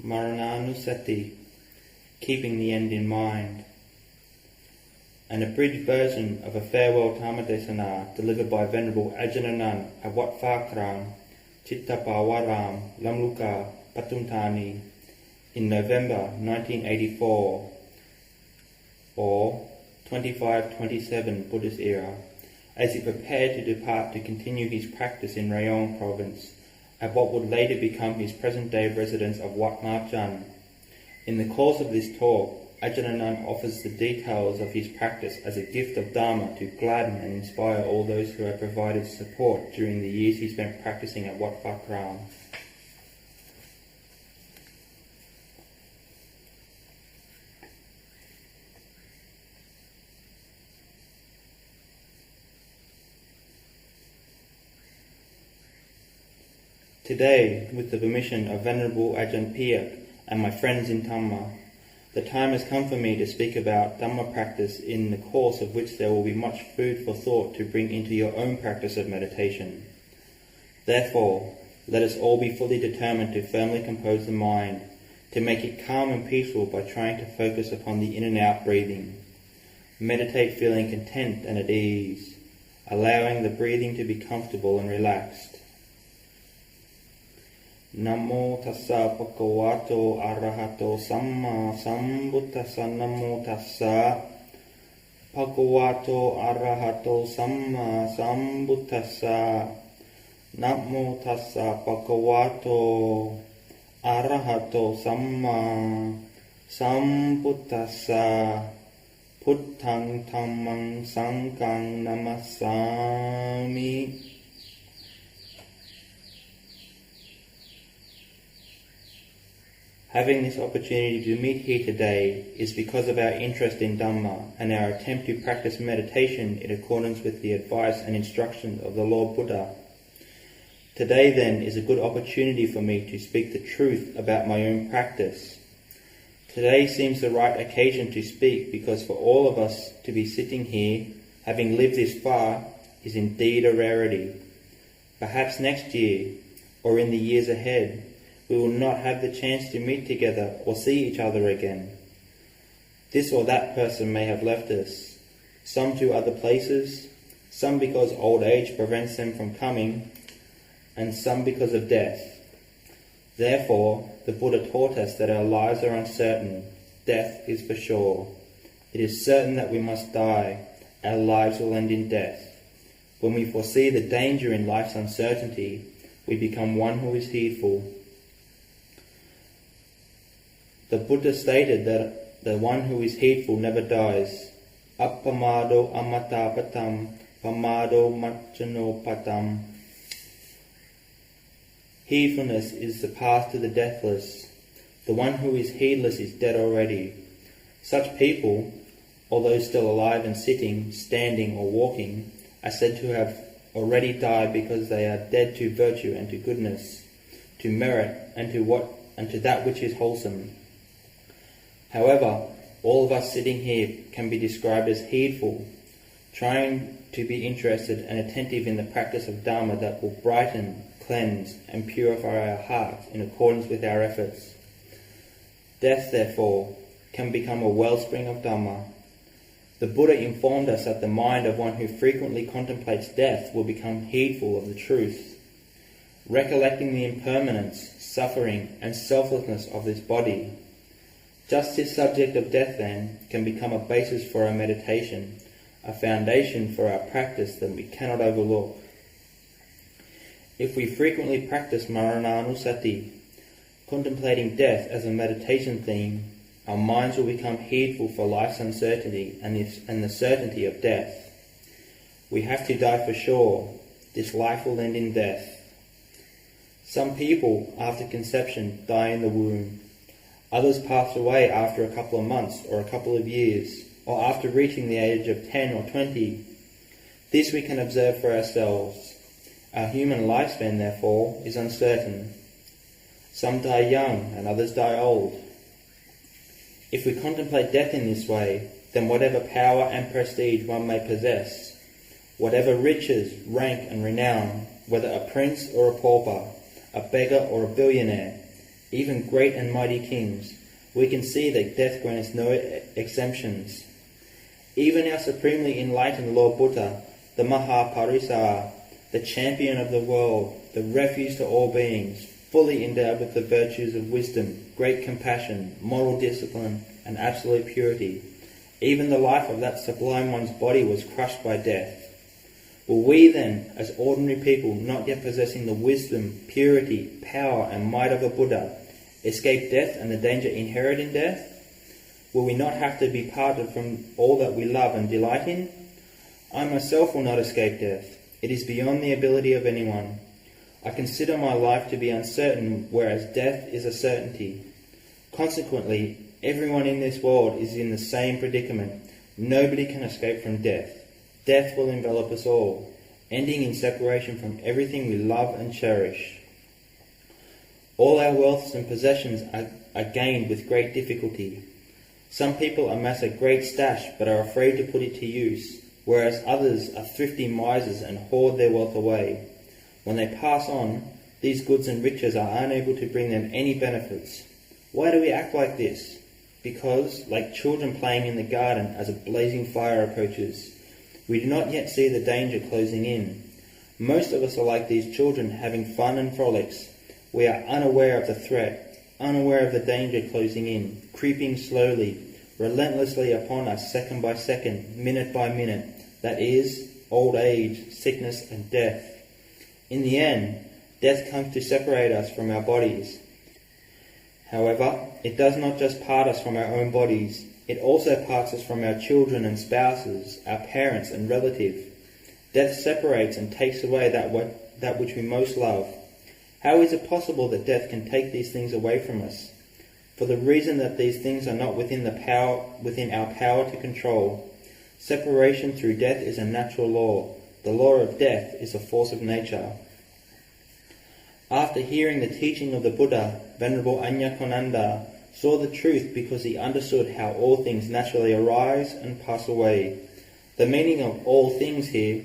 Marananussati, keeping the end in mind. An abridged version of a farewell Dhamma Desana delivered by Venerable Ajahn at Wat Phra Krang, Chittapawaram, Lamluka, Patumthani, in November 1984, or 2527 Buddhist era, as he prepared to depart to continue his practice in Rayong province, at what would later become his present-day residence of Wat Marjan. In the course of this talk, Ajahn offers the details of his practice as a gift of Dhamma to gladden and inspire all those who have provided support during the years he spent practicing at Wat Phra Krang. Today, with the permission of Venerable Ajahn Piyak and my friends in Dhamma, the time has come for me to speak about Dhamma practice, in the course of which there will be much food for thought to bring into your own practice of meditation. Therefore, let us all be fully determined to firmly compose the mind, to make it calm and peaceful by trying to focus upon the in and out breathing. Meditate feeling content and at ease, allowing the breathing to be comfortable and relaxed. Namo tassa bhagavato arahato samma sambuddhassa. Namo tassa bhagavato arahato samma sambuddhassa. Namo tassa bhagavato arahato samma sambuddhassa. Puttang dhammang sanghang namassami. Having this opportunity to meet here today is because of our interest in Dhamma and our attempt to practice meditation in accordance with the advice and instructions of the Lord Buddha. Today then is a good opportunity for me to speak the truth about my own practice. Today seems the right occasion to speak because for all of us to be sitting here, having lived this far, is indeed a rarity. Perhaps next year, or in the years ahead, we will not have the chance to meet together or see each other again. This or that person may have left us, some to other places, some because old age prevents them from coming, and some because of death. Therefore, the Buddha taught us that our lives are uncertain. Death is for sure. It is certain that we must die. Our lives will end in death. When we foresee the danger in life's uncertainty, we become one who is heedful. The Buddha stated that the one who is heedful never dies. Appamado amatapatam, pamado machanopatam. Heedfulness is the path to the deathless. The one who is heedless is dead already. Such people, although still alive and sitting, standing or walking, are said to have already died because they are dead to virtue and to goodness, to merit and to that which is wholesome. However, all of us sitting here can be described as heedful, trying to be interested and attentive in the practice of Dhamma that will brighten, cleanse and purify our hearts in accordance with our efforts. Death, therefore, can become a wellspring of Dhamma. The Buddha informed us that the mind of one who frequently contemplates death will become heedful of the truth, recollecting the impermanence, suffering and selflessness of this body. Just this subject of death, then, can become a basis for our meditation, a foundation for our practice that we cannot overlook. If we frequently practice Marananussati, contemplating death as a meditation theme, our minds will become heedful for life's uncertainty and the certainty of death. We have to die for sure. This life will end in death. Some people, after conception, die in the womb. Others pass away after a couple of months or a couple of years, or after reaching the age of 10 or 20. This we can observe for ourselves. Our human lifespan, therefore, is uncertain. Some die young and others die old. If we contemplate death in this way, then whatever power and prestige one may possess, whatever riches, rank and renown, whether a prince or a pauper, a beggar or a billionaire, even great and mighty kings, we can see that death grants no exemptions. Even our supremely enlightened Lord Buddha, the Mahaparisara, the champion of the world, the refuge to all beings, fully endowed with the virtues of wisdom, great compassion, moral discipline, and absolute purity, even the life of that sublime one's body was crushed by death. Will we then, as ordinary people not yet possessing the wisdom, purity, power, and might of a Buddha, escape death and the danger inherent in death? Will we not have to be parted from all that we love and delight in? I myself will not escape death. It is beyond the ability of anyone. I consider my life to be uncertain, whereas death is a certainty. Consequently, everyone in this world is in the same predicament. Nobody can escape from death. Death will envelop us all, ending in separation from everything we love and cherish. All our wealths and possessions are gained with great difficulty. Some people amass a great stash but are afraid to put it to use, whereas others are thrifty misers and hoard their wealth away. When they pass on, these goods and riches are unable to bring them any benefits. Why do we act like this? Because, like children playing in the garden as a blazing fire approaches, we do not yet see the danger closing in. Most of us are like these children having fun and frolics. We are unaware of the threat, unaware of the danger closing in, creeping slowly, relentlessly upon us second by second, minute by minute, that is, old age, sickness and death. In the end, death comes to separate us from our bodies. However, it does not just part us from our own bodies, it also parts us from our children and spouses, our parents and relatives. Death separates and takes away that which we most love. How is it possible that death can take these things away from us? For the reason that these things are not within our power to control. Separation through death is a natural law. The law of death is a force of nature. After hearing the teaching of the Buddha, Venerable Anyakonanda saw the truth because he understood how all things naturally arise and pass away. The meaning of all things here,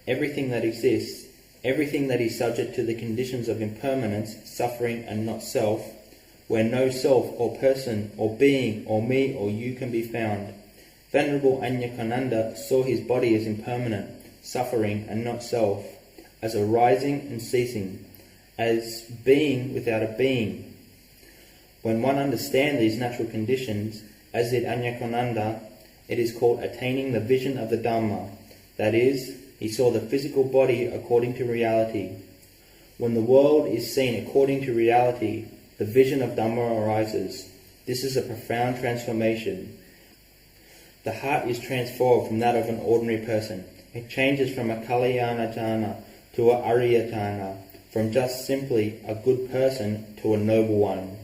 everything that exists, everything that is subject to the conditions of impermanence, suffering and not self, where no self or person or being or me or you can be found. Venerable Anyakonanda saw his body as impermanent, suffering and not self, as arising and ceasing, as being without a being. When one understands these natural conditions, as did Anyakonanda, it is called attaining the vision of the Dhamma. That is, he saw the physical body according to reality. When the world is seen according to reality, the vision of Dhamma arises. This is a profound transformation. The heart is transformed from that of an ordinary person. It changes from a Kalyana Jana to a Arya Jana, from just simply a good person to a noble one.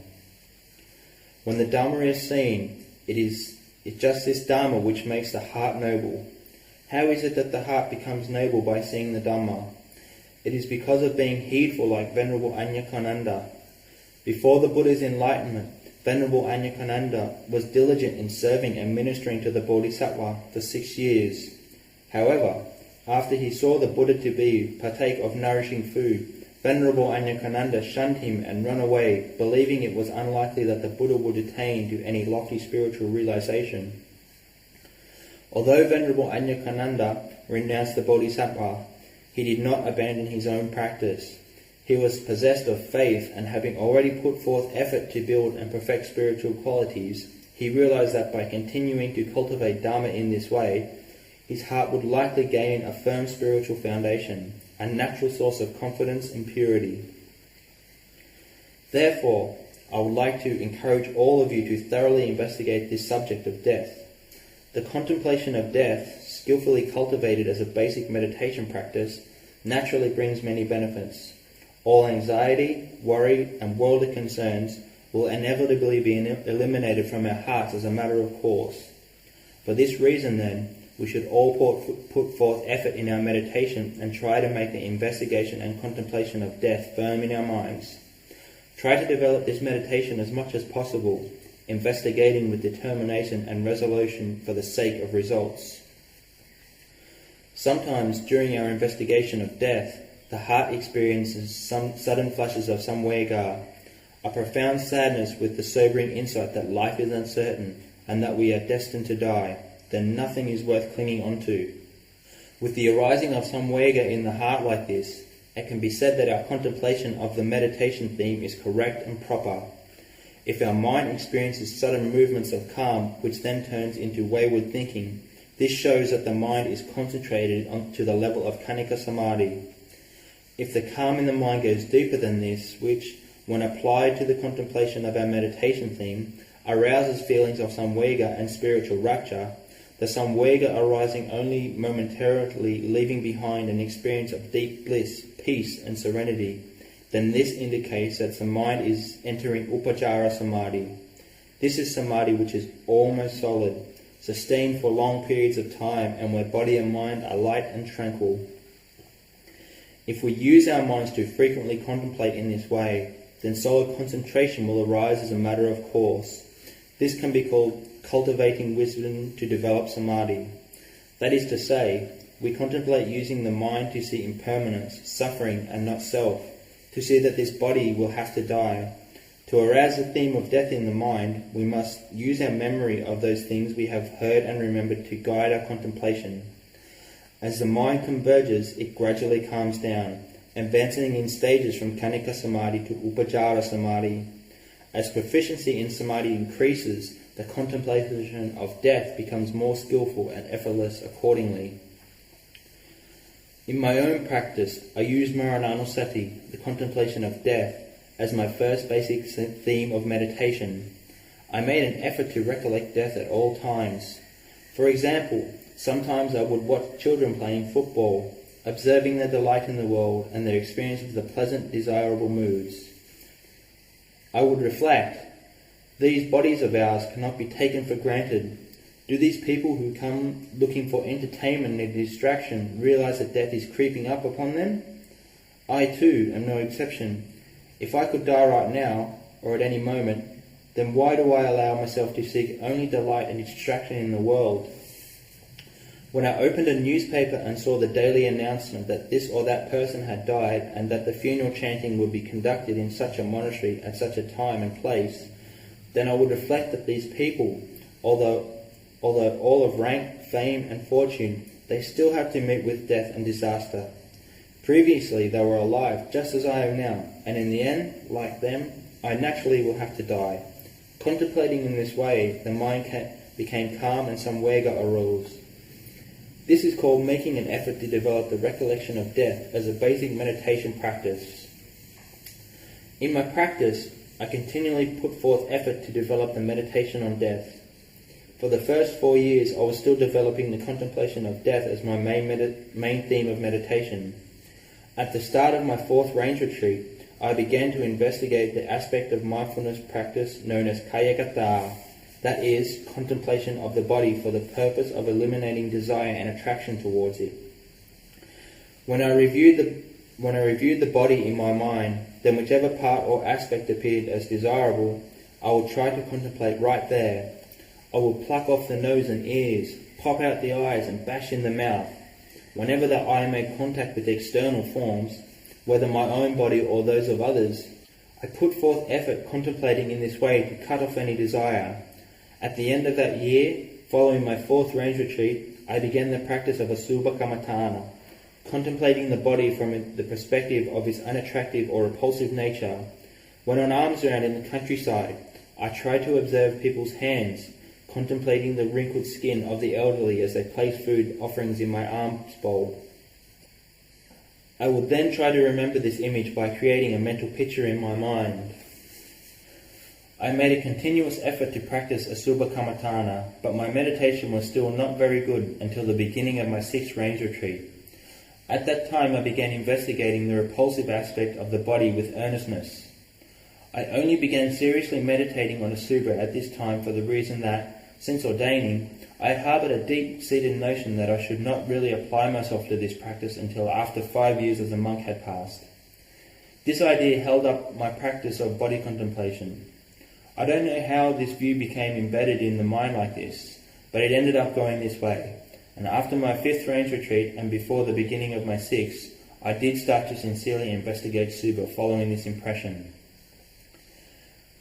When the Dhamma is seen, it's just this Dhamma which makes the heart noble. How is it that the heart becomes noble by seeing the Dhamma? It is because of being heedful like Venerable Anyakonanda. Before the Buddha's enlightenment, Venerable Anyakonanda was diligent in serving and ministering to the Bodhisattva for 6 years. However, after he saw the Buddha to be partake of nourishing food, Venerable Anyakonanda shunned him and ran away, believing it was unlikely that the Buddha would attain to any lofty spiritual realization. Although Venerable Anyakonanda renounced the Bodhisattva, he did not abandon his own practice. He was possessed of faith, and having already put forth effort to build and perfect spiritual qualities, he realized that by continuing to cultivate Dhamma in this way, his heart would likely gain a firm spiritual foundation, a natural source of confidence and purity. Therefore, I would like to encourage all of you to thoroughly investigate this subject of death. The contemplation of death, skillfully cultivated as a basic meditation practice, naturally brings many benefits. All anxiety, worry, and worldly concerns will inevitably be eliminated from our hearts as a matter of course. For this reason, then, we should all put forth effort in our meditation and try to make the investigation and contemplation of death firm in our minds. Try to develop this meditation as much as possible, investigating with determination and resolution for the sake of results. Sometimes during our investigation of death, the heart experiences some sudden flashes of samvega. a profound sadness with the sobering insight that life is uncertain and that we are destined to die, then nothing is worth clinging onto. With the arising of some samvega in the heart like this, it can be said that our contemplation of the meditation theme is correct and proper. If our mind experiences sudden movements of calm, which then turns into wayward thinking, this shows that the mind is concentrated to the level of Khanika Samadhi. If the calm in the mind goes deeper than this, which, when applied to the contemplation of our meditation theme, arouses feelings of samvega and spiritual rapture, the samvega arising only momentarily leaving behind an experience of deep bliss, peace and serenity, then this indicates that the mind is entering Pajara Samadhi. This is samadhi which is almost solid, sustained for long periods of time, and where body and mind are light and tranquil. If we use our minds to frequently contemplate in this way, then solid concentration will arise as a matter of course. This can be called cultivating wisdom to develop samadhi. That is to say, we contemplate using the mind to see impermanence, suffering and not self, to see that this body will have to die. To arouse the theme of death in the mind, we must use our memory of those things we have heard and remembered to guide our contemplation. As the mind converges, it gradually calms down, advancing in stages from Khanika Samadhi to Pajara Samadhi. As proficiency in samadhi increases, the contemplation of death becomes more skillful and effortless accordingly. In my own practice, I use Marananussati, the contemplation of death, as my first basic theme of meditation. I made an effort to recollect death at all times. For example, sometimes I would watch children playing football, observing their delight in the world and their experience of the pleasant, desirable moods. I would reflect, these bodies of ours cannot be taken for granted. Do these people who come looking for entertainment and distraction realize that death is creeping up upon them? I too am no exception. If I could die right now, or at any moment, then why do I allow myself to seek only delight and distraction in the world? When I opened a newspaper and saw the daily announcement that this or that person had died and that the funeral chanting would be conducted in such a monastery at such a time and place, then I would reflect that these people, although all of rank, fame and fortune, they still have to meet with death and disaster. Previously they were alive just as I am now, and in the end, like them, I naturally will have to die. Contemplating in this way, the mind became calm and samvega arose. This is called making an effort to develop the recollection of death as a basic meditation practice. In my practice, I continually put forth effort to develop the meditation on death. For the first 4 years, I was still developing the contemplation of death as my main theme of meditation. At the start of my 4th range retreat, I began to investigate the aspect of mindfulness practice known as kayakata, that is, contemplation of the body for the purpose of eliminating desire and attraction towards it. When I reviewed the body in my mind, then whichever part or aspect appeared as desirable, I would try to contemplate right there. I would pluck off the nose and ears, pop out the eyes and bash in the mouth. Whenever the eye made contact with external forms, whether my own body or those of others, I put forth effort contemplating in this way to cut off any desire. At the end of that year, following my 4th range retreat, I began the practice of Asubha Kammatthana, contemplating the body from the perspective of its unattractive or repulsive nature. When on alms round in the countryside, I tried to observe people's hands, contemplating the wrinkled skin of the elderly as they placed food offerings in my alms bowl. I would then try to remember this image by creating a mental picture in my mind. I made a continuous effort to practice Asubha Kammatthana, but my meditation was still not very good until the beginning of my 6th range retreat. At that time I began investigating the repulsive aspect of the body with earnestness. I only began seriously meditating on Asubha at this time for the reason that, since ordaining, I had harboured a deep-seated notion that I should not really apply myself to this practice until after 5 years as a monk had passed. This idea held up my practice of body contemplation. I don't know how this view became embedded in the mind like this, but it ended up going this way, and after my 5th range retreat and before the beginning of my 6th, I did start to sincerely investigate Subha following this impression.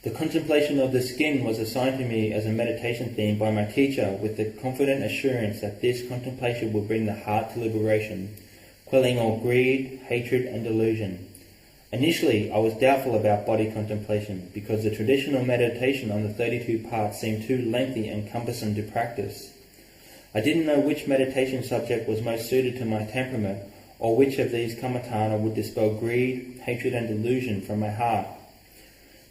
The contemplation of the skin was assigned to me as a meditation theme by my teacher with the confident assurance that this contemplation will bring the heart to liberation, quelling all greed, hatred and delusion. Initially, I was doubtful about body contemplation because the traditional meditation on the 32 parts seemed too lengthy and cumbersome to practice. I didn't know which meditation subject was most suited to my temperament or which of these kammatthana would dispel greed, hatred and delusion from my heart.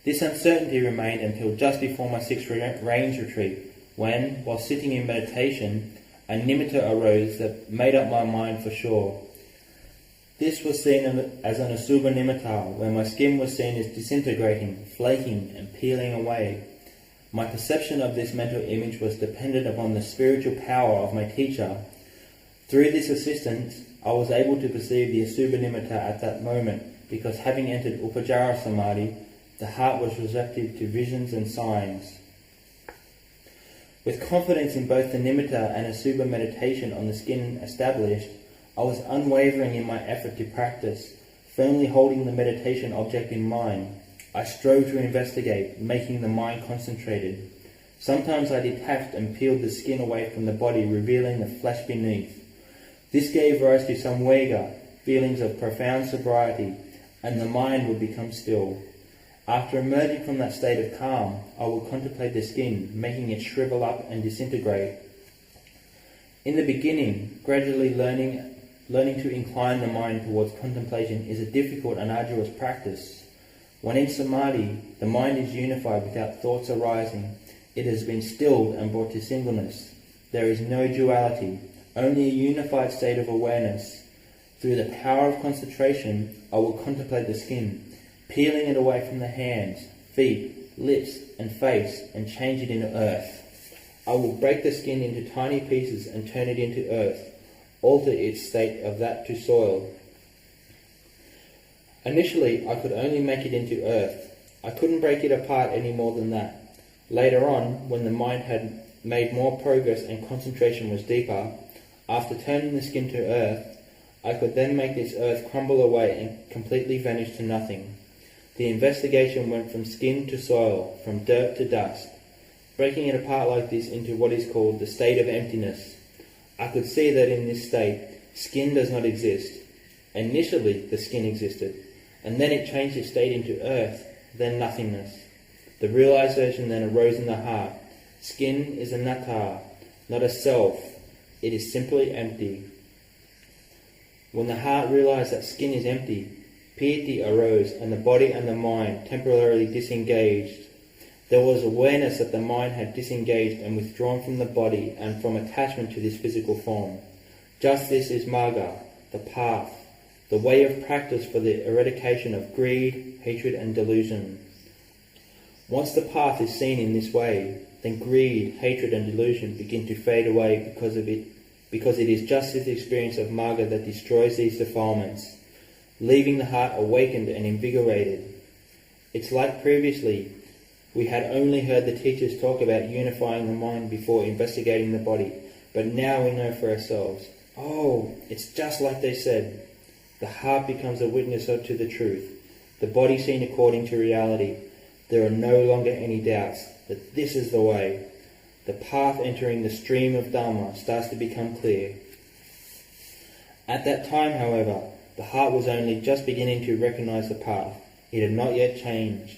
This uncertainty remained until just before my 6th range retreat, when, while sitting in meditation, a nimitta arose that made up my mind for sure. This was seen as an asubha nimitta, where my skin was seen as disintegrating, flaking and peeling away. My perception of this mental image was dependent upon the spiritual power of my teacher. Through this assistance, I was able to perceive the asubha nimitta at that moment, because having entered Pajara Samadhi, the heart was receptive to visions and signs. With confidence in both the nimitta and asubha meditation on the skin established, I was unwavering in my effort to practice, firmly holding the meditation object in mind. I strove to investigate, making the mind concentrated. Sometimes I detached and peeled the skin away from the body, revealing the flesh beneath. This gave rise to some vega, feelings of profound sobriety, and the mind would become still. After emerging from that state of calm, I would contemplate the skin, making it shrivel up and disintegrate. In the beginning, gradually learning to incline the mind towards contemplation is a difficult and arduous practice. When in samadhi, the mind is unified without thoughts arising. It has been stilled and brought to singleness. There is no duality, only a unified state of awareness. Through the power of concentration, I will contemplate the skin, peeling it away from the hands, feet, lips and face and change it into earth. I will break the skin into tiny pieces and turn it into earth, alter its state of that to soil. Initially, I could only make it into earth. I couldn't break it apart any more than that. Later on, when the mind had made more progress and concentration was deeper, after turning the skin to earth, I could then make this earth crumble away and completely vanish to nothing. The investigation went from skin to soil, from dirt to dust, breaking it apart like this into what is called the state of emptiness. I could see that in this state, skin does not exist. Initially, the skin existed, and then it changed its state into earth, then nothingness. The realization then arose in the heart. Skin is anatta, not a self. It is simply empty. When the heart realized that skin is empty, piti arose and the body and the mind temporarily disengaged. There was awareness that the mind had disengaged and withdrawn from the body and from attachment to this physical form. Just this is marga, the path, the way of practice for the eradication of greed, hatred and delusion. Once the path is seen in this way, then greed, hatred and delusion begin to fade away because it is just this experience of marga that destroys these defilements, leaving the heart awakened and invigorated. It's like previously, we had only heard the teachers talk about unifying the mind before investigating the body, but now we know for ourselves. Oh, it's just like they said. The heart becomes a witness to the truth, the body seen according to reality. There are no longer any doubts that this is the way. The path entering the stream of Dhamma starts to become clear. At that time, however, the heart was only just beginning to recognize the path. It had not yet changed.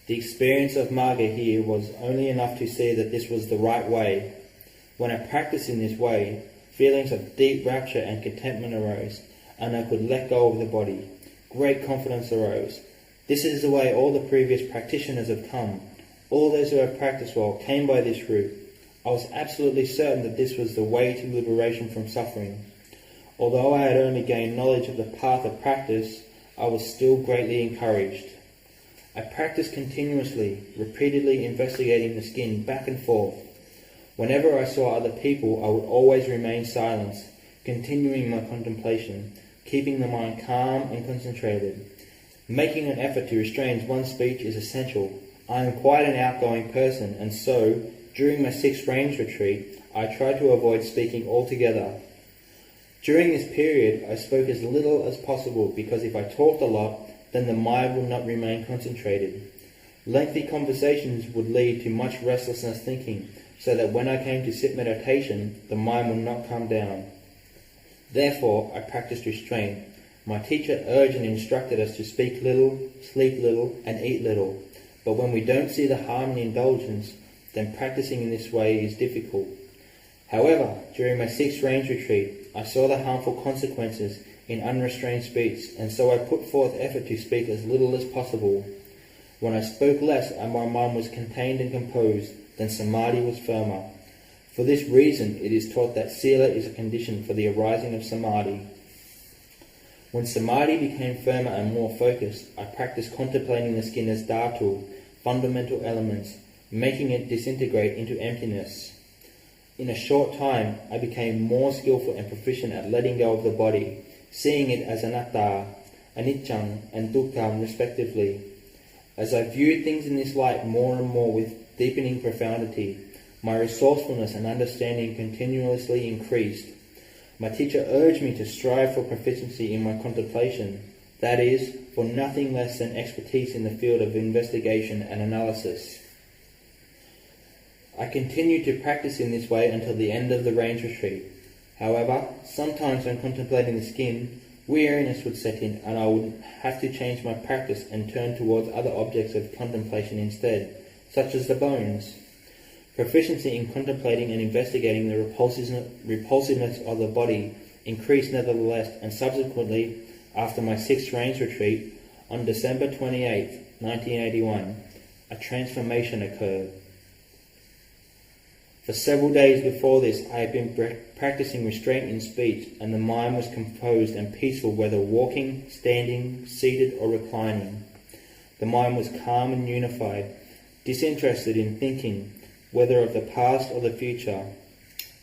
The experience of marga here was only enough to see that this was the right way. When I practiced in this way, feelings of deep rapture and contentment arose, and I could let go of the body. Great confidence arose. This is the way all the previous practitioners have come. All those who have practiced well came by this route. I was absolutely certain that this was the way to liberation from suffering. Although I had only gained knowledge of the path of practice, I was still greatly encouraged. I practiced continuously, repeatedly investigating the skin back and forth. Whenever I saw other people, I would always remain silent, continuing my contemplation, keeping the mind calm and concentrated. Making an effort to restrain one's speech is essential. I am quite an outgoing person, and so, during my 6th range retreat, I tried to avoid speaking altogether. During this period, I spoke as little as possible because if I talked a lot, then the mind would not remain concentrated. Lengthy conversations would lead to much restlessness thinking, so that when I came to sit meditation, the mind would not come down. Therefore, I practiced restraint. My teacher urged and instructed us to speak little, sleep little, and eat little. But when we don't see the harm in indulgence, then practicing in this way is difficult. However, during my 6th range retreat, I saw the harmful consequences in unrestrained speech, and so I put forth effort to speak as little as possible. When I spoke less and my mind was contained and composed, then samadhi was firmer. For this reason, it is taught that sila is a condition for the arising of samadhi. When samadhi became firmer and more focused, I practiced contemplating the skin as dhatu, fundamental elements, making it disintegrate into emptiness. In a short time, I became more skillful and proficient at letting go of the body, seeing it as anatta, anicca, and dukkha respectively. As I viewed things in this light more and more with deepening profundity, my resourcefulness and understanding continuously increased. My teacher urged me to strive for proficiency in my contemplation, that is, for nothing less than expertise in the field of investigation and analysis. I continued to practice in this way until the end of the range retreat. However, sometimes when contemplating the skin, weariness would set in and I would have to change my practice and turn towards other objects of contemplation instead, such as the bones. Proficiency in contemplating and investigating the repulsiveness of the body increased nevertheless, and subsequently, after my 6th range retreat, on December 28, 1981, a transformation occurred. For several days before this, I had been practicing restraint in speech, and the mind was composed and peaceful whether walking, standing, seated or reclining. The mind was calm and unified, disinterested in thinking, whether of the past or the future.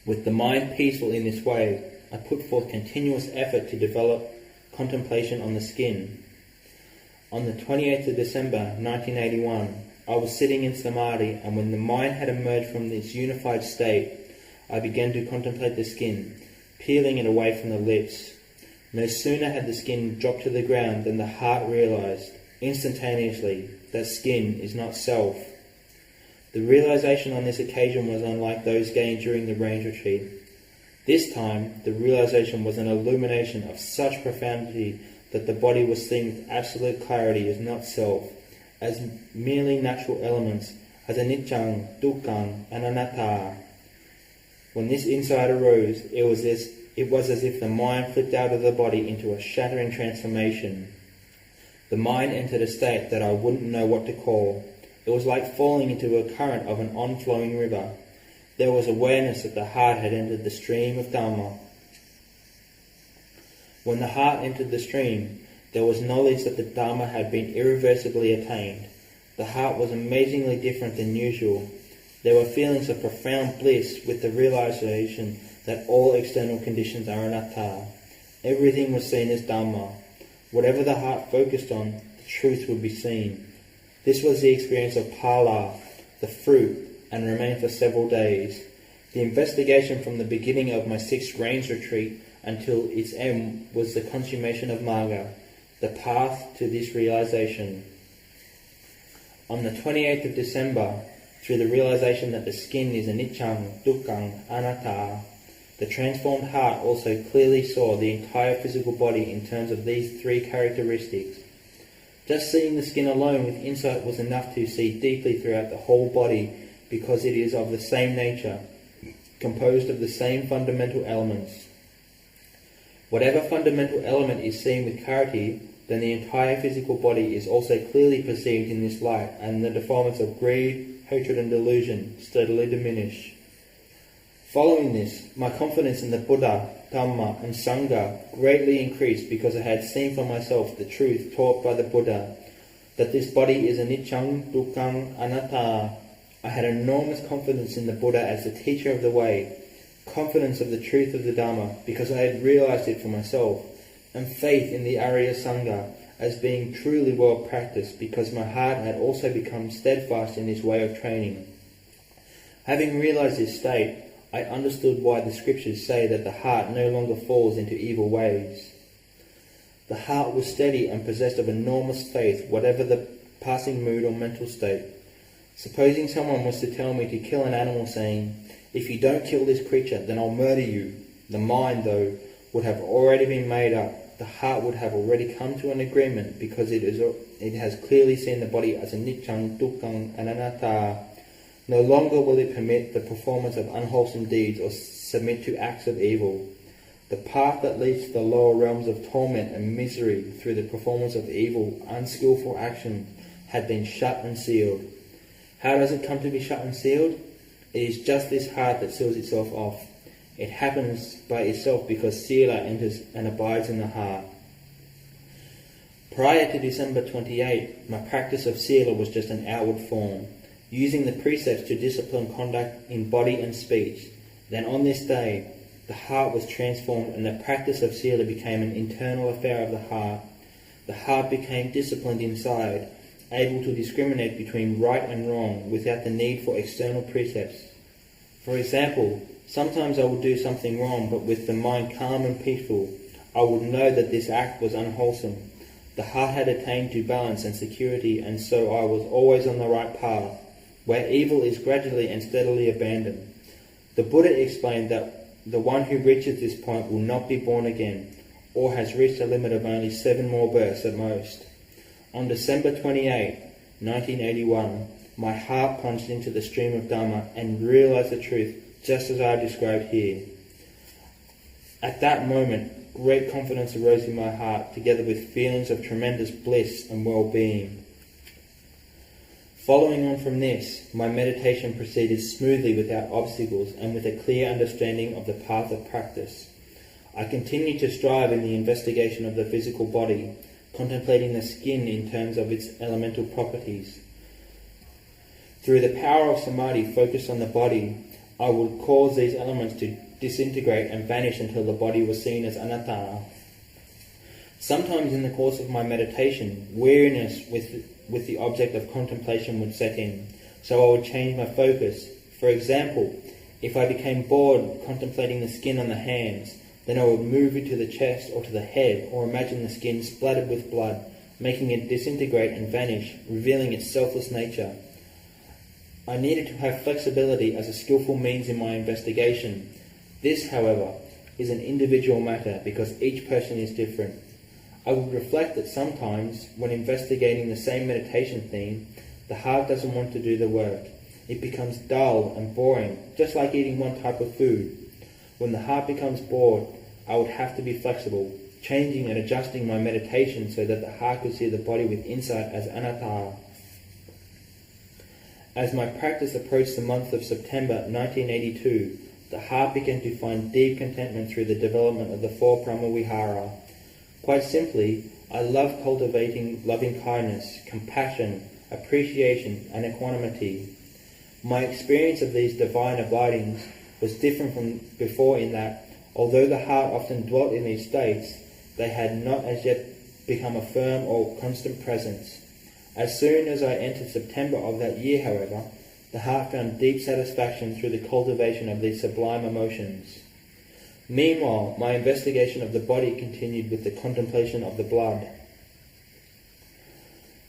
With the mind peaceful in this way, I put forth continuous effort to develop contemplation on the skin. On the 28th of December 1981, I was sitting in samadhi, and when the mind had emerged from this unified state, I began to contemplate the skin, peeling it away from the lips. No sooner had the skin dropped to the ground than the heart realized, instantaneously, that skin is not self. The realization on this occasion was unlike those gained during the range retreat. This time, the realization was an illumination of such profundity that the body was seen with absolute clarity as not self, as merely natural elements, as anicca, dukkha, and anatta. When this insight arose, it was as if the mind flipped out of the body into a shattering transformation. The mind entered a state that I wouldn't know what to call. It was like falling into a current of an on-flowing river. There was awareness that the heart had entered the stream of Dhamma. When the heart entered the stream, there was knowledge that the Dhamma had been irreversibly attained. The heart was amazingly different than usual. There were feelings of profound bliss with the realization that all external conditions are anatta. Everything was seen as Dhamma. Whatever the heart focused on, the truth would be seen. This was the experience of phala, the fruit, and remained for several days. The investigation from the beginning of my 6th range retreat until its end was the consummation of Marga, the path to this realization. On the 28th of December, through the realization that the skin is anicca, dukkha, anatta, the transformed heart also clearly saw the entire physical body in terms of these 3 characteristics. Just seeing the skin alone with insight was enough to see deeply throughout the whole body, because it is of the same nature, composed of the same fundamental elements. Whatever fundamental element is seen with clarity, then the entire physical body is also clearly perceived in this light, and the defilements of greed, hatred and delusion steadily diminish. Following this, my confidence in the Buddha, Dhamma and Sangha greatly increased, because I had seen for myself the truth taught by the Buddha, that this body is anicca, dukkha, anatta. I had enormous confidence in the Buddha as the teacher of the way, confidence of the truth of the Dhamma, because I had realized it for myself, and faith in the Arya Sangha as being truly well practiced, because my heart had also become steadfast in this way of training. Having realized this state, I understood why the scriptures say that the heart no longer falls into evil ways. The heart was steady and possessed of enormous faith, whatever the passing mood or mental state. Supposing someone was to tell me to kill an animal, saying, "If you don't kill this creature, then I'll murder you," the mind, though, would have already been made up. The heart would have already come to an agreement, because it has clearly seen the body as a niccang, dukkang, and anatta. No longer will it permit the performance of unwholesome deeds or submit to acts of evil. The path that leads to the lower realms of torment and misery through the performance of evil, unskillful action had been shut and sealed. How does it come to be shut and sealed? It is just this heart that seals itself off. It happens by itself because Sila enters and abides in the heart. Prior to December 28, my practice of Sila was just an outward form, using the precepts to discipline conduct in body and speech. Then on this day, the heart was transformed and the practice of Sila became an internal affair of the heart. The heart became disciplined inside, able to discriminate between right and wrong without the need for external precepts. For example, sometimes I would do something wrong, but with the mind calm and peaceful, I would know that this act was unwholesome. The heart had attained to balance and security, and so I was always on the right path, where evil is gradually and steadily abandoned. The Buddha explained that the one who reaches this point will not be born again, or has reached a limit of only 7 more births at most. On December 28, 1981, my heart plunged into the stream of Dhamma and realized the truth just as I described here. At that moment, great confidence arose in my heart, together with feelings of tremendous bliss and well-being. Following on from this, my meditation proceeded smoothly without obstacles and with a clear understanding of the path of practice. I continued to strive in the investigation of the physical body, contemplating the skin in terms of its elemental properties. Through the power of samadhi focused on the body, I would cause these elements to disintegrate and vanish until the body was seen as anatta. Sometimes in the course of my meditation, weariness with the object of contemplation would set in, so I would change my focus. For example, if I became bored contemplating the skin on the hands, then I would move it to the chest or to the head, or imagine the skin splattered with blood, making it disintegrate and vanish, revealing its selfless nature. I needed to have flexibility as a skillful means in my investigation. This, however, is an individual matter because each person is different. I would reflect that sometimes, when investigating the same meditation theme, the heart doesn't want to do the work. It becomes dull and boring, just like eating one type of food. When the heart becomes bored, I would have to be flexible, changing and adjusting my meditation so that the heart could see the body with insight as anatta. As my practice approached the month of September 1982, the heart began to find deep contentment through the development of the 4 Brahma-vihara. Quite simply, I love cultivating loving kindness, compassion, appreciation, and equanimity. My experience of these divine abidings was different from before in that, although the heart often dwelt in these states, they had not as yet become a firm or constant presence. As soon as I entered September of that year, however, the heart found deep satisfaction through the cultivation of these sublime emotions. Meanwhile, my investigation of the body continued with the contemplation of the blood.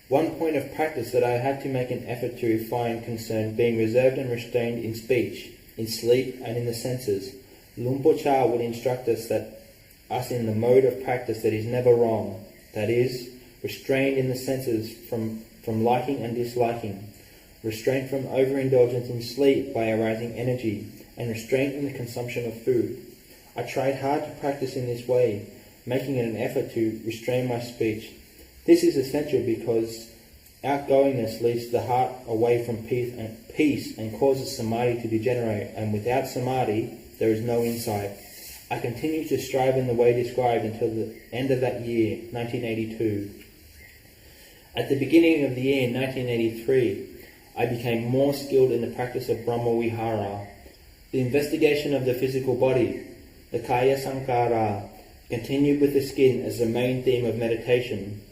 One point of practice that I had to make an effort to refine concerned being reserved and restrained in speech, in sleep, and in the senses. Lumpur Cha would instruct us in the mode of practice that is never wrong, that is, restrained in the senses from liking and disliking, restraint from overindulgence in sleep by arousing energy, and restraint in the consumption of food. I tried hard to practice in this way, making it an effort to restrain my speech. This is essential because outgoingness leads the heart away from peace and causes samadhi to degenerate, and without samadhi there is no insight. I continued to strive in the way described until the end of that year, 1982. At the beginning of the year, 1983, I became more skilled in the practice of Brahma-vihara. The investigation of the physical body, the kaya sankara, continued with the skin as the main theme of meditation.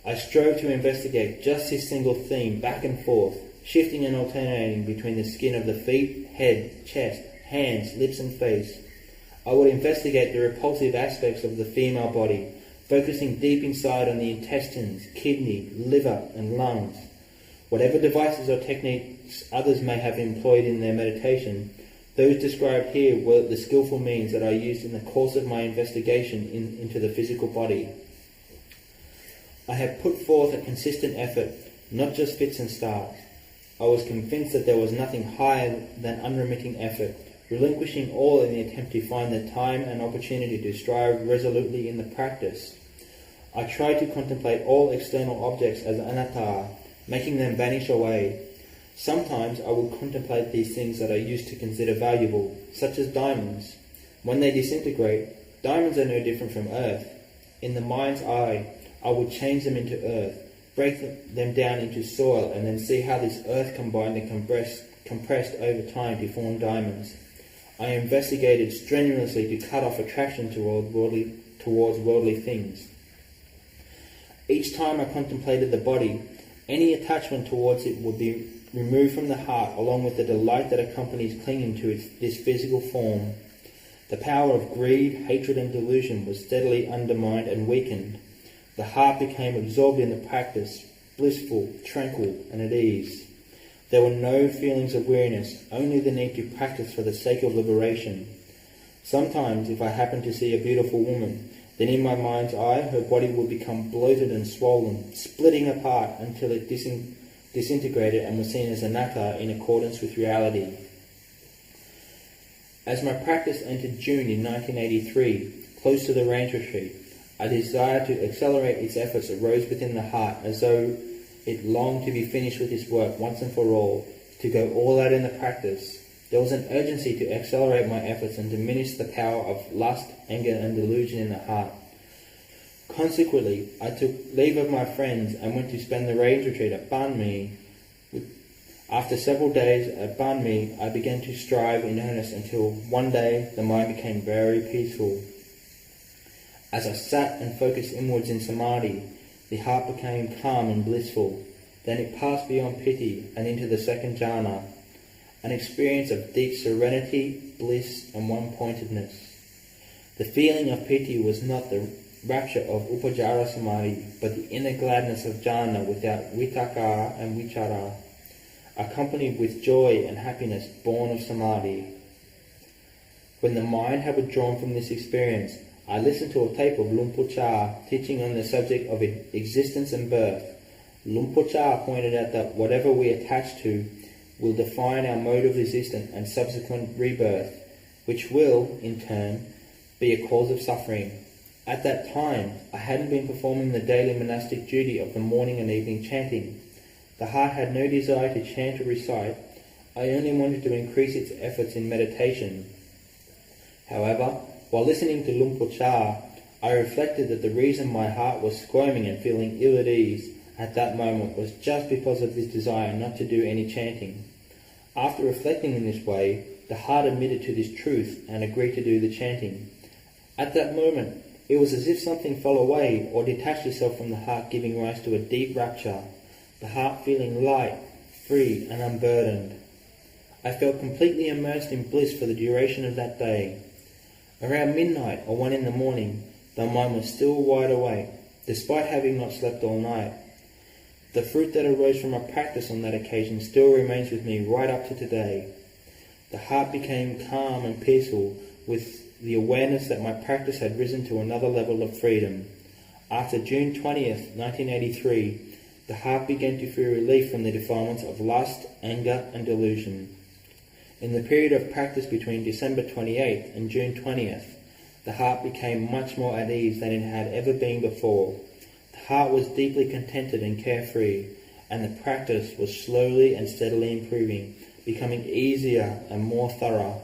I strove to investigate just this single theme back and forth, shifting and alternating between the skin of the feet, head, chest, hands, lips and face. I would investigate the repulsive aspects of the female body, focusing deep inside on the intestines, kidney, liver and lungs. Whatever devices or techniques others may have employed in their meditation, those described here were the skillful means that I used in the course of my investigation into the physical body. I have put forth a consistent effort, not just fits and starts. I was convinced that there was nothing higher than unremitting effort, relinquishing all in the attempt to find the time and opportunity to strive resolutely in the practice. I tried to contemplate all external objects as anatta, making them vanish away. Sometimes I would contemplate these things that I used to consider valuable, such as diamonds. When they disintegrate, diamonds are no different from earth. In the mind's eye, I would change them into earth, break them down into soil, and then see how this earth combined and compressed over time to form diamonds. I investigated strenuously to cut off attraction towards worldly things. Each time I contemplated the body, any attachment towards it would be removed from the heart, along with the delight that accompanies clinging to this physical form. The power of greed, hatred and delusion was steadily undermined and weakened. The heart became absorbed in the practice, blissful, tranquil and at ease. There were no feelings of weariness, only the need to practice for the sake of liberation. Sometimes, if I happened to see a beautiful woman, then in my mind's eye her body would become bloated and swollen, splitting apart until it disintegrated and was seen as anatta in accordance with reality. As my practice entered June in 1983, close to the range retreat, a desire to accelerate its efforts arose within the heart, as though it longed to be finished with its work once and for all, to go all out in the practice. There was an urgency to accelerate my efforts and diminish the power of lust, anger and delusion in the heart. Consequently, I took leave of my friends and went to spend the range retreat at Banh Mi. After several days at Banh Mi, I began to strive in earnest until one day the mind became very peaceful. As I sat and focused inwards in samadhi, the heart became calm and blissful. Then it passed beyond piti and into the second jhana, an experience of deep serenity, bliss and one-pointedness. The feeling of piti was not the rapture of Pajara Samadhi, but the inner gladness of jhana without vitaka and vichara, accompanied with joy and happiness born of samadhi. When the mind had withdrawn from this experience, I listened to a tape of Lumpur Cha teaching on the subject of existence and birth. Lumpur Cha pointed out that whatever we attach to will define our mode of existence and subsequent rebirth, which will, in turn, be a cause of suffering. At that time, I hadn't been performing the daily monastic duty of the morning and evening chanting. The heart had no desire to chant or recite. I only wanted to increase its efforts in meditation. However, while listening to Lumpur Cha, I reflected that the reason my heart was squirming and feeling ill at ease at that moment was just because of this desire not to do any chanting. After reflecting in this way, the heart admitted to this truth and agreed to do the chanting. At that moment, it was as if something fell away or detached itself from the heart, giving rise to a deep rapture, the heart feeling light, free and unburdened. I felt completely immersed in bliss for the duration of that day. Around midnight or 1 in the morning, the mind was still wide awake, despite having not slept all night. The fruit that arose from my practice on that occasion still remains with me right up to today. The heart became calm and peaceful with the awareness that my practice had risen to another level of freedom. After June 20th, 1983, the heart began to feel relief from the defilements of lust, anger and delusion. In the period of practice between December 28th and June 20th, the heart became much more at ease than it had ever been before. The heart was deeply contented and carefree, and the practice was slowly and steadily improving, becoming easier and more thorough.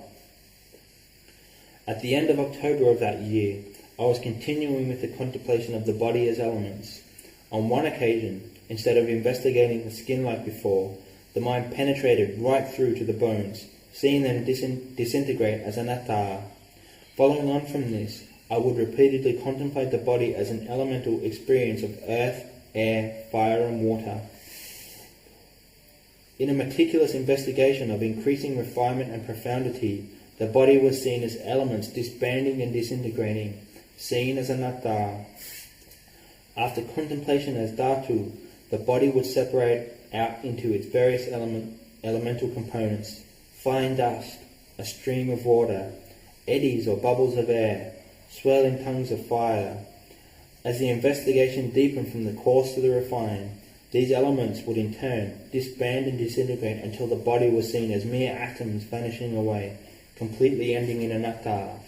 At the end of October of that year, I was continuing with the contemplation of the body as elements. On one occasion, instead of investigating the skin like before, the mind penetrated right through to the bones, seeing them disintegrate as anatta. Following on from this, I would repeatedly contemplate the body as an elemental experience of earth, air, fire and water. In a meticulous investigation of increasing refinement and profundity, the body was seen as elements disbanding and disintegrating, seen as anatta. After contemplation as dhatu, the body would separate out into its various elemental components: fine dust, a stream of water, eddies or bubbles of air, swirling tongues of fire. As the investigation deepened from the coarse to the refined, these elements would in turn disband and disintegrate until the body was seen as mere atoms vanishing away, completely ending in anatta.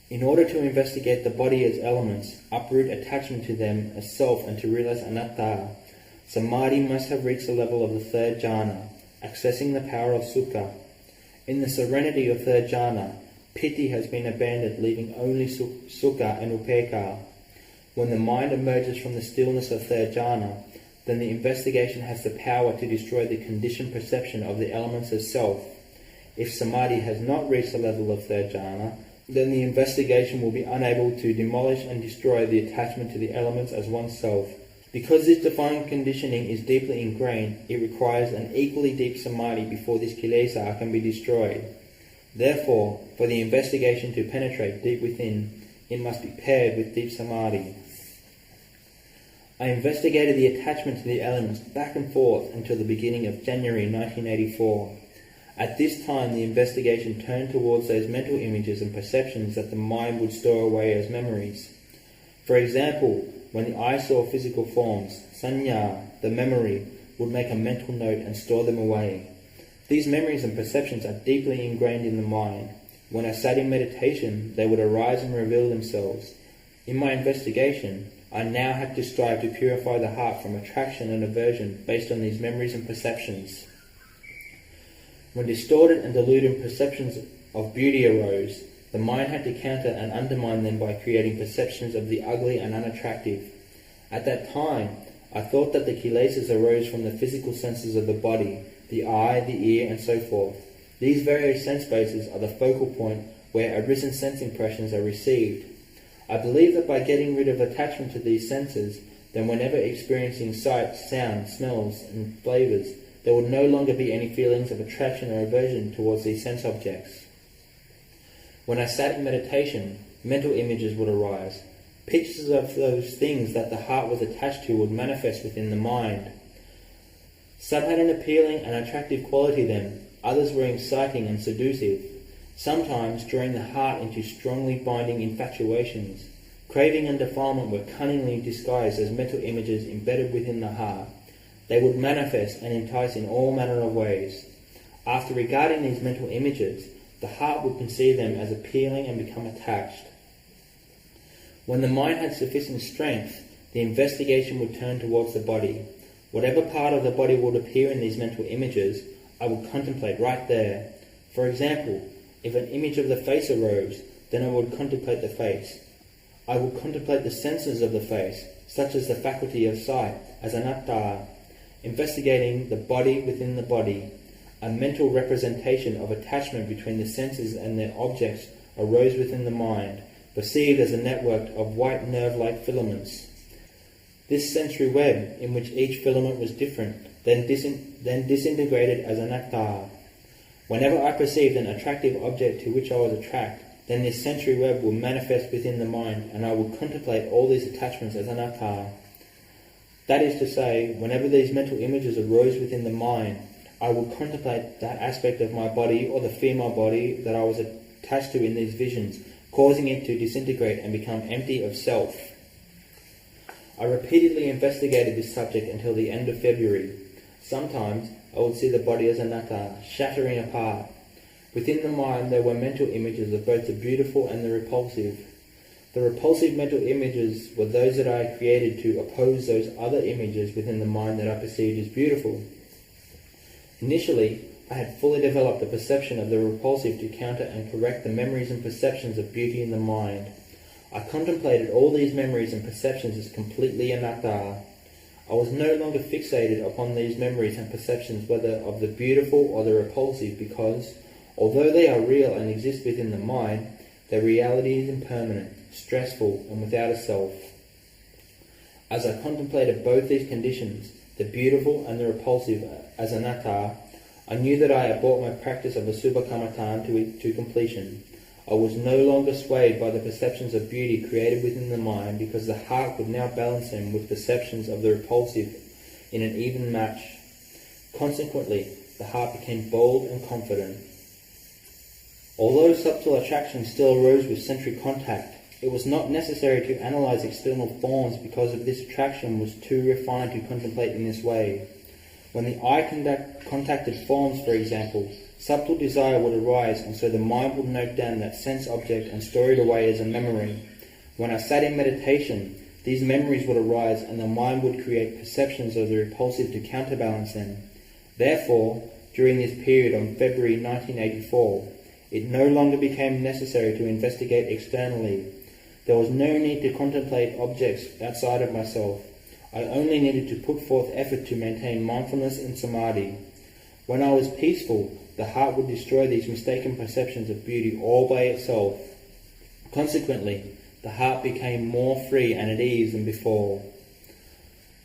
In order to investigate the body as elements, uproot attachment to them as self, and to realize anatta, samadhi must have reached the level of the third jhana, accessing the power of sukha. In the serenity of third jhana, piti has been abandoned, leaving only sukha and upekkha. When the mind emerges from the stillness of third jhana, then the investigation has the power to destroy the conditioned perception of the elements as self. If samadhi has not reached the level of third jhana, then the investigation will be unable to demolish and destroy the attachment to the elements as oneself. Because this defined conditioning is deeply ingrained, it requires an equally deep samadhi before this kilesa can be destroyed. Therefore, for the investigation to penetrate deep within, it must be paired with deep samadhi. I investigated the attachment to the elements back and forth until the beginning of January 1984. At this time, the investigation turned towards those mental images and perceptions that the mind would store away as memories. For example, when the eye saw physical forms, sanya, the memory, would make a mental note and store them away. These memories and perceptions are deeply ingrained in the mind. When I sat in meditation, they would arise and reveal themselves. In my investigation, I now had to strive to purify the heart from attraction and aversion based on these memories and perceptions. When distorted and deluded perceptions of beauty arose, the mind had to counter and undermine them by creating perceptions of the ugly and unattractive. At that time, I thought that the kilesas arose from the physical senses of the body, the eye, the ear, and so forth. These various sense bases are the focal point where arisen sense impressions are received. I believe that by getting rid of attachment to these senses, then whenever experiencing sights, sounds, smells, and flavours, there would no longer be any feelings of attraction or aversion towards these sense objects. When I sat in meditation, mental images would arise. Pictures of those things that the heart was attached to would manifest within the mind. Some had an appealing and attractive quality to them, others were exciting and seductive, sometimes drawing the heart into strongly binding infatuations. Craving and defilement were cunningly disguised as mental images embedded within the heart. They would manifest and entice in all manner of ways. After regarding these mental images, the heart would conceive them as appealing and become attached. When the mind had sufficient strength, the investigation would turn towards the body. Whatever part of the body would appear in these mental images, I would contemplate right there. For example, if an image of the face arose, then I would contemplate the face. I would contemplate the senses of the face, such as the faculty of sight, as anatta. Investigating the body within the body, a mental representation of attachment between the senses and their objects arose within the mind, perceived as a network of white nerve-like filaments. This sensory web, in which each filament was different, then disintegrated as anatta. Whenever I perceived an attractive object to which I was attracted, then this sensory web would manifest within the mind, and I would contemplate all these attachments as anatta. That is to say, whenever these mental images arose within the mind, I would contemplate that aspect of my body or the female body that I was attached to in these visions, causing it to disintegrate and become empty of self. I repeatedly investigated this subject until the end of February. Sometimes I would see the body as anatta, shattering apart. Within the mind there were mental images of both the beautiful and the repulsive. The repulsive mental images were those that I created to oppose those other images within the mind that I perceived as beautiful. Initially, I had fully developed a perception of the repulsive to counter and correct the memories and perceptions of beauty in the mind. I contemplated all these memories and perceptions as completely anatta. I was no longer fixated upon these memories and perceptions, whether of the beautiful or the repulsive, because, although they are real and exist within the mind, their reality is impermanent, stressful, and without a self. As I contemplated both these conditions, the beautiful and the repulsive, as anatta, I knew that I had brought my practice of Asubha Kamatan to completion. I was no longer swayed by the perceptions of beauty created within the mind, because the heart could now balance them with perceptions of the repulsive, in an even match. Consequently, the heart became bold and confident. Although subtle attraction still arose with sensory contact, it was not necessary to analyze external forms because of this attraction was too refined to contemplate in this way. When the eye contacted forms, for example, subtle desire would arise, and so the mind would note down that sense object and store it away as a memory. When I sat in meditation, these memories would arise and the mind would create perceptions of the repulsive to counterbalance them. Therefore, during this period on February 1984, it no longer became necessary to investigate externally. There was no need to contemplate objects outside of myself. I only needed to put forth effort to maintain mindfulness and samadhi. When I was peaceful, the heart would destroy these mistaken perceptions of beauty all by itself. Consequently, the heart became more free and at ease than before.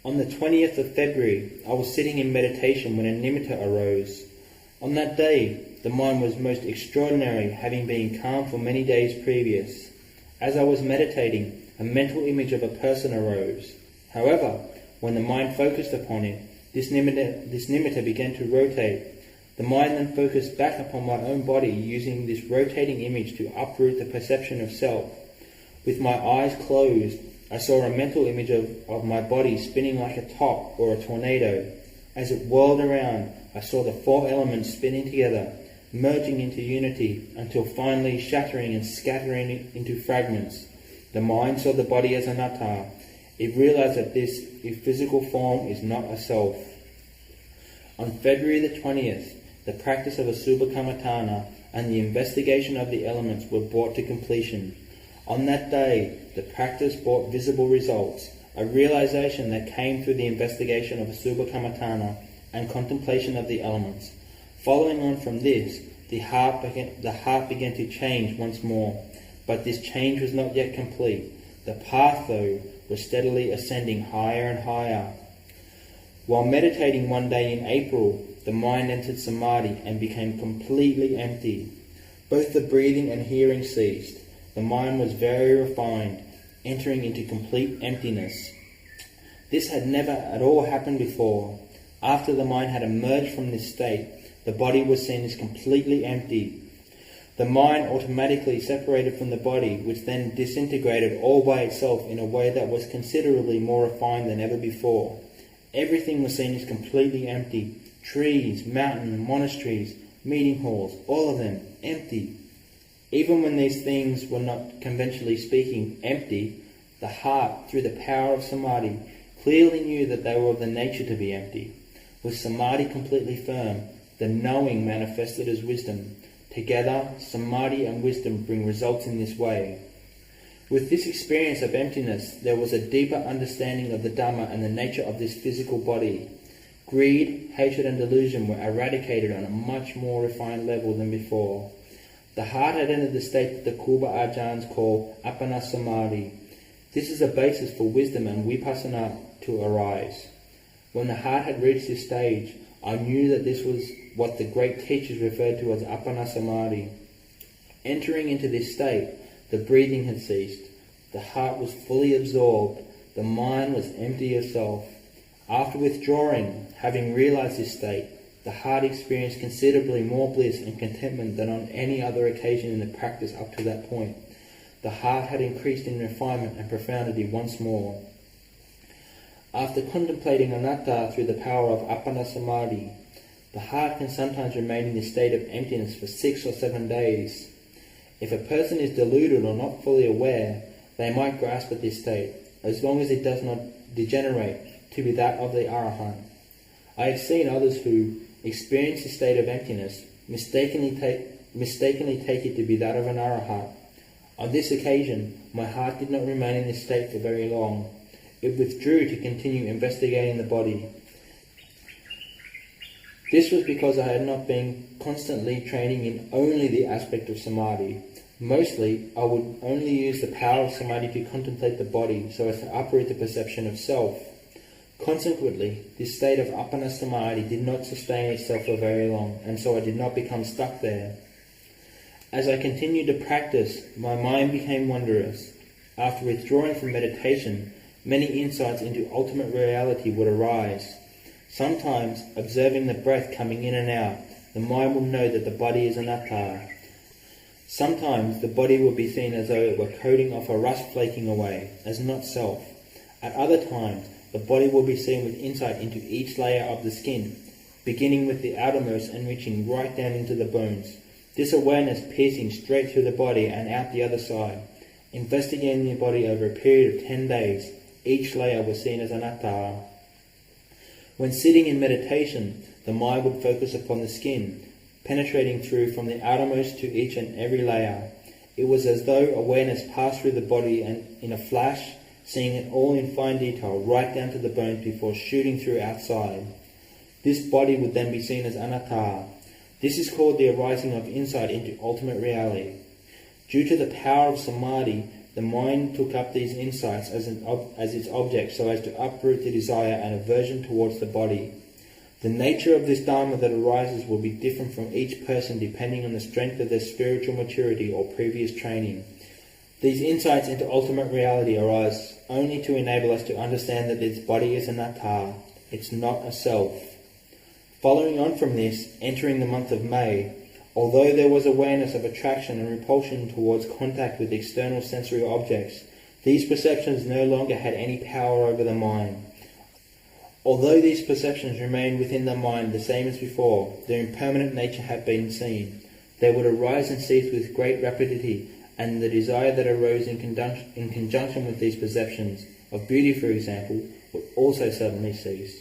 On the 20th of February, I was sitting in meditation when a nimitta arose. On that day, the mind was most extraordinary, having been calm for many days previous. As I was meditating, a mental image of a person arose. However, when the mind focused upon it, this nimitta began to rotate. The mind then focused back upon my own body, using this rotating image to uproot the perception of self. With my eyes closed, I saw a mental image of my body spinning like a top or a tornado. As it whirled around, I saw the four elements spinning together, merging into unity, until finally shattering and scattering into fragments. The mind saw the body as anatta. It realized that this physical form is not a self. On February the 20th, the practice of Asubha Kammatthana and the investigation of the elements were brought to completion. On that day, the practice brought visible results, a realization that came through the investigation of Asubha Kammatthana and contemplation of the elements. Following on from this, the heart began to change once more, but this change was not yet complete. The path, though, was steadily ascending higher and higher. While meditating one day in April, the mind entered samadhi and became completely empty. Both the breathing and hearing ceased. The mind was very refined, entering into complete emptiness. This had never at all happened before. After the mind had emerged from this state, the body was seen as completely empty. The mind automatically separated from the body, which then disintegrated all by itself in a way that was considerably more refined than ever before. Everything was seen as completely empty. Trees, mountains, monasteries, meeting halls, all of them empty. Even when these things were not, conventionally speaking, empty, the heart, through the power of samadhi, clearly knew that they were of the nature to be empty. With samadhi completely firm, the knowing manifested as wisdom. Together, samadhi and wisdom bring results in this way. With this experience of emptiness, there was a deeper understanding of the Dhamma and the nature of this physical body. Greed, hatred and delusion were eradicated on a much more refined level than before. The heart had entered the state that the Kuba Ajahns call Appana Samadhi. This is a basis for wisdom and vipassana to arise. When the heart had reached this stage, I knew that this was what the great teachers referred to as Appana Samadhi. Entering into this state, the breathing had ceased. The heart was fully absorbed. The mind was empty of self. After withdrawing, having realized this state, the heart experienced considerably more bliss and contentment than on any other occasion in the practice up to that point. The heart had increased in refinement and profundity once more. After contemplating anatta through the power of Appana Samadhi, the heart can sometimes remain in this state of emptiness for 6 or 7 days. If a person is deluded or not fully aware, they might grasp at this state, as long as it does not degenerate to be that of the Arahant. I have seen others who experience this state of emptiness mistakenly take it to be that of an Arahant. On this occasion, my heart did not remain in this state for very long. It withdrew to continue investigating the body. This was because I had not been constantly training in only the aspect of samadhi. Mostly, I would only use the power of samadhi to contemplate the body so as to uproot the perception of self. Consequently, this state of Appana Samadhi did not sustain itself for very long, and so I did not become stuck there. As I continued to practice, my mind became wondrous. After withdrawing from meditation, many insights into ultimate reality would arise. Sometimes, observing the breath coming in and out, the mind will know that the body is anatta. Sometimes the body will be seen as though it were coating off a rust flaking away, as not self. At other times, the body will be seen with insight into each layer of the skin, beginning with the outermost and reaching right down into the bones. This awareness piercing straight through the body and out the other side. Investigating the body over a period of 10 days, each layer was seen as anatta. When sitting in meditation, the mind would focus upon the skin, penetrating through from the outermost to each and every layer. It was as though awareness passed through the body and in a flash, seeing it all in fine detail right down to the bones before shooting through outside. This body would then be seen as anatta. This is called the arising of insight into ultimate reality. Due to the power of samadhi, the mind took up these insights as its object so as to uproot the desire and aversion towards the body. The nature of this Dhamma that arises will be different from each person depending on the strength of their spiritual maturity or previous training. These insights into ultimate reality arise only to enable us to understand that this body is anatta. It's not a self. Following on from this, entering the month of May, although there was awareness of attraction and repulsion towards contact with external sensory objects, these perceptions no longer had any power over the mind. Although these perceptions remained within the mind the same as before, their impermanent nature had been seen. They would arise and cease with great rapidity, and the desire that arose in conjunction with these perceptions, of beauty for example, would also suddenly cease.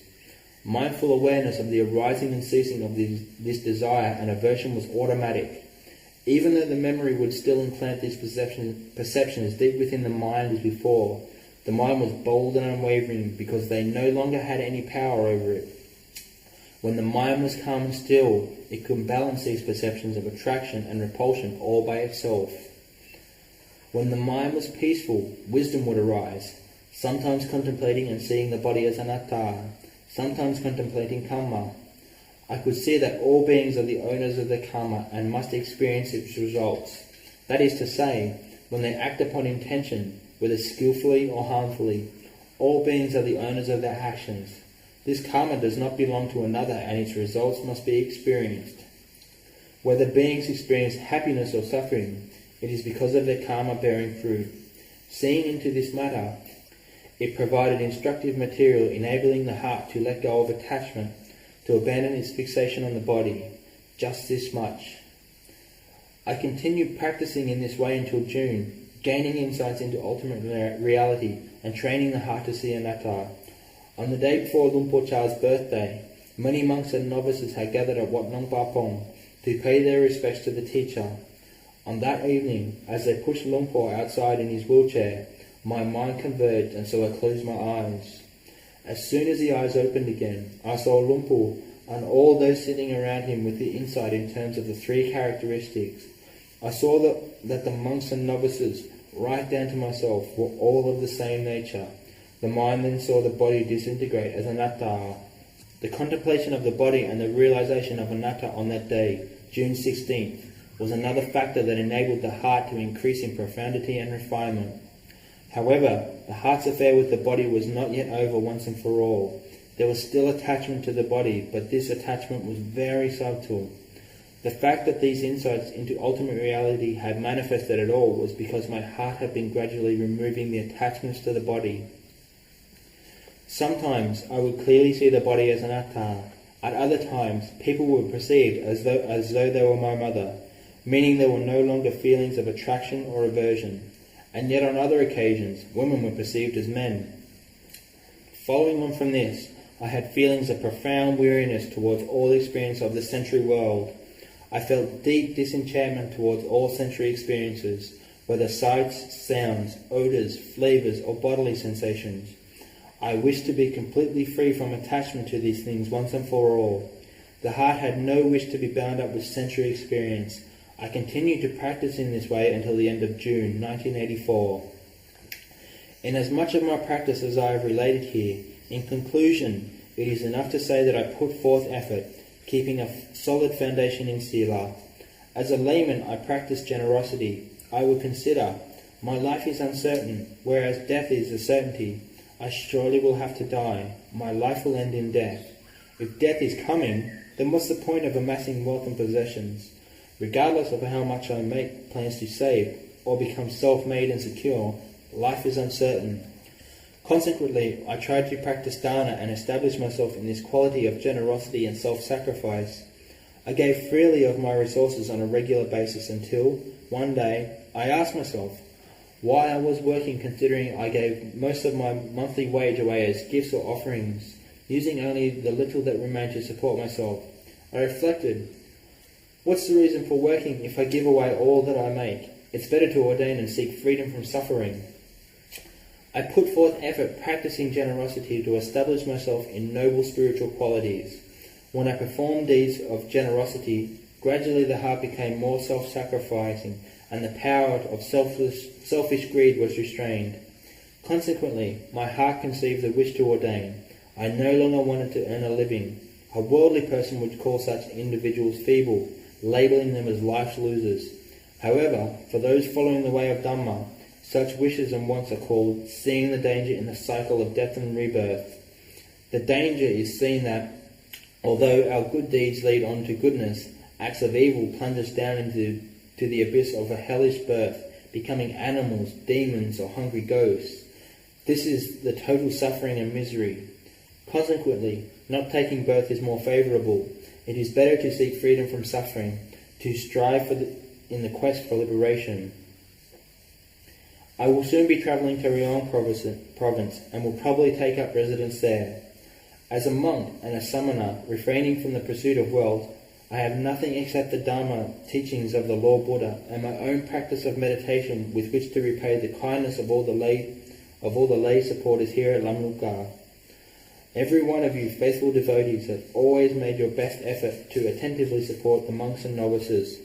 Mindful awareness of the arising and ceasing of this desire and aversion was automatic. Even though the memory would still implant these perceptions deep within the mind as before, the mind was bold and unwavering because they no longer had any power over it. When the mind was calm and still, it could balance these perceptions of attraction and repulsion all by itself. When the mind was peaceful, wisdom would arise, sometimes contemplating and seeing the body as anatta, sometimes contemplating karma. I could see that all beings are the owners of the karma and must experience its results. That is to say, when they act upon intention, whether skillfully or harmfully, all beings are the owners of their actions. This karma does not belong to another and its results must be experienced. Whether beings experience happiness or suffering, it is because of their karma bearing fruit. Seeing into this matter, it provided instructive material enabling the heart to let go of attachment, to abandon its fixation on the body. Just this much. I continued practicing in this way until June, gaining insights into ultimate reality and training the heart to see anatta. On the day before Lumpur Cha's birthday, many monks and novices had gathered at Wat Nong Pa Pong to pay their respects to the teacher. On that evening, as they pushed Lumpur outside in his wheelchair, my mind converged and so I closed my eyes. As soon as the eyes opened again, I saw Lumpur and all those sitting around him with the insight in terms of the three characteristics. I saw that the monks and novices, right down to myself, were all of the same nature. The mind then saw the body disintegrate as anatta. The contemplation of the body and the realization of anatta on that day, June 16th, was another factor that enabled the heart to increase in profundity and refinement. However, the heart's affair with the body was not yet over once and for all. There was still attachment to the body, but this attachment was very subtle. The fact that these insights into ultimate reality had manifested at all was because my heart had been gradually removing the attachments to the body. Sometimes I would clearly see the body as anatta. At other times, people were perceived as though they were my mother, meaning there were no longer feelings of attraction or aversion. And yet on other occasions, women were perceived as men. Following on from this, I had feelings of profound weariness towards all experience of the sensory world. I felt deep disenchantment towards all sensory experiences, whether sights, sounds, odours, flavours, or bodily sensations. I wished to be completely free from attachment to these things once and for all. The heart had no wish to be bound up with sensory experience. I continued to practice in this way until the end of June 1984. In as much of my practice as I have related here, in conclusion, it is enough to say that I put forth effort, keeping a solid foundation in Sila. As a layman, I practice generosity. I would consider, my life is uncertain, whereas death is a certainty. I surely will have to die. My life will end in death. If death is coming, then what's the point of amassing wealth and possessions? Regardless of how much I make plans to save, or become self-made and secure, life is uncertain. Consequently, I tried to practice dana and establish myself in this quality of generosity and self-sacrifice. I gave freely of my resources on a regular basis until, one day, I asked myself why I was working, considering I gave most of my monthly wage away as gifts or offerings, using only the little that remained to support myself. I reflected, what's the reason for working if I give away all that I make? It's better to ordain and seek freedom from suffering. I put forth effort practicing generosity to establish myself in noble spiritual qualities. When I performed deeds of generosity, gradually the heart became more self-sacrificing, and the power of selfish greed was restrained. Consequently, my heart conceived the wish to ordain. I no longer wanted to earn a living. A worldly person would call such individuals feeble, labelling them as life's losers. However, for those following the way of Dhamma, such wishes and wants are called seeing the danger in the cycle of death and rebirth. The danger is seeing that, although our good deeds lead on to goodness, acts of evil plunge us down into the abyss of a hellish birth, becoming animals, demons, or hungry ghosts. This is the total suffering and misery. Consequently, not taking birth is more favourable. It is better to seek freedom from suffering, to strive in the quest for liberation. I will soon be travelling to Rayong province and will probably take up residence there. As a monk and a samana, refraining from the pursuit of wealth, I have nothing except the Dhamma teachings of the Lord Buddha and my own practice of meditation with which to repay the kindness of all the lay supporters here at Lamluka. Every one of you faithful devotees have always made your best effort to attentively support the monks and novices.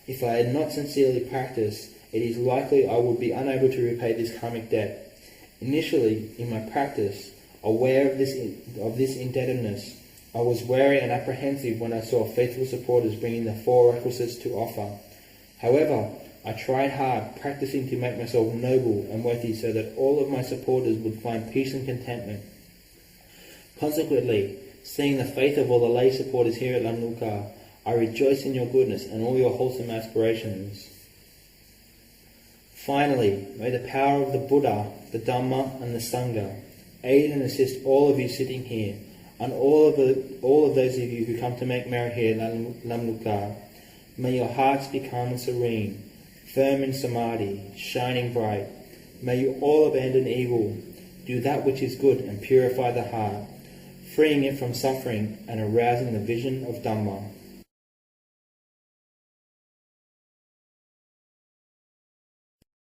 If I had not sincerely practiced, it is likely I would be unable to repay this karmic debt. Initially, in my practice, aware of this indebtedness, I was wary and apprehensive when I saw faithful supporters bringing the four requisites to offer. However, I tried hard, practicing to make myself noble and worthy so that all of my supporters would find peace and contentment. Consequently, seeing the faith of all the lay supporters here at Lamluka, I rejoice in your goodness and all your wholesome aspirations. Finally, may the power of the Buddha, the Dhamma and the Sangha aid and assist all of you sitting here, and all of those of you who come to make merit here at Lamluka. May your hearts be calm and serene, firm in samadhi, shining bright. May you all abandon evil, do that which is good and purify the heart, freeing it from suffering and arousing the vision of Dhamma.